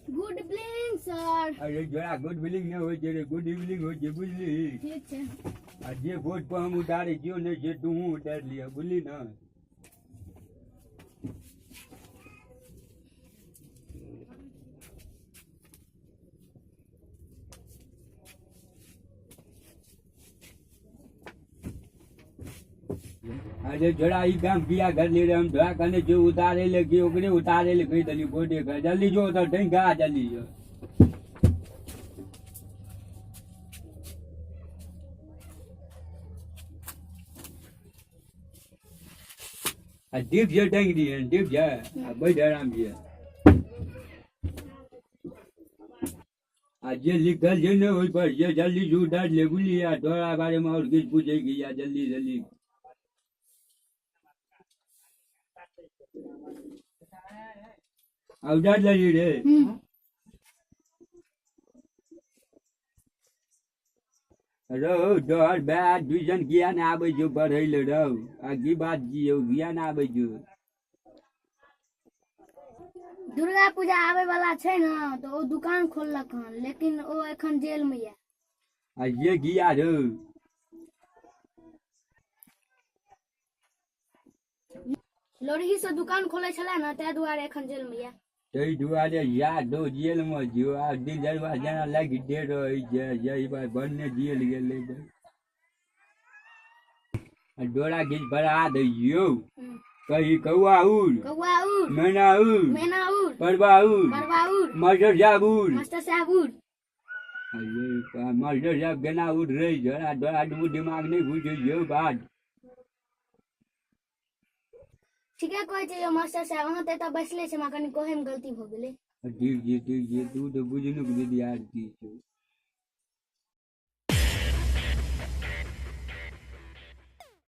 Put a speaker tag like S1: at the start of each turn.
S1: Good evening sir.
S2: अरे जरा good evening न हो जे गुड इवनिंग हो जे बुझली।
S1: ठीक है।
S2: आ जे वोट पर हम उतारे जियो ने जे तू उतार लिया बुझली ना। अरे जरा ई काम किया कर ले रे हम धोआ कने जो उतारे ले के ओकरे उतारे ले कही दली वोटे कर जल्दी जो तो ढंग गा जल्दी जो। आ दीप जे ढंग दी है दीप जे बैठ आराम जे। आ जे लिखल जे ने ओइ पर जे जल्दी जो उतार ले बुझली यार तोरा बारे में और कुछ पूछेगी या जल्दी जल्दी। उतार ले रे। रहो डर बैट ट्यूशन किया ना आबे जो पढ़े ले रहो आगे बात की हो किया ना आबे जो।
S1: दुर्गा पूजा आवे वाला छै ना तो वो दुकान खोललक हन लेकिन वो एखन जेल में है।
S2: आ ये किया रो
S1: लोरही से दुकान खोले छले ना ते दुआरे एखन जेल में है।
S2: तई दुआरे यार दो जेल में जो आ दिल जरवा जना लग दे रही जे यही बार बनने जेल गेले डोरा गिज भरा दियो कही कौआ उड़ मैना उड़ परवा उड़ मास्टर साहब उड़। अरे मास्टर साहब केना उड़ रही जरा डोरा दिमाग नहीं घुसे यो बात।
S1: ठीक है कहै छै मास्टर साहब अहाँ त एतऽ बैसले छै हमरा कनी कहै में गलती भ गेलै।
S2: ठीक छै तू तो बुझनु विद्यार्थी छौ।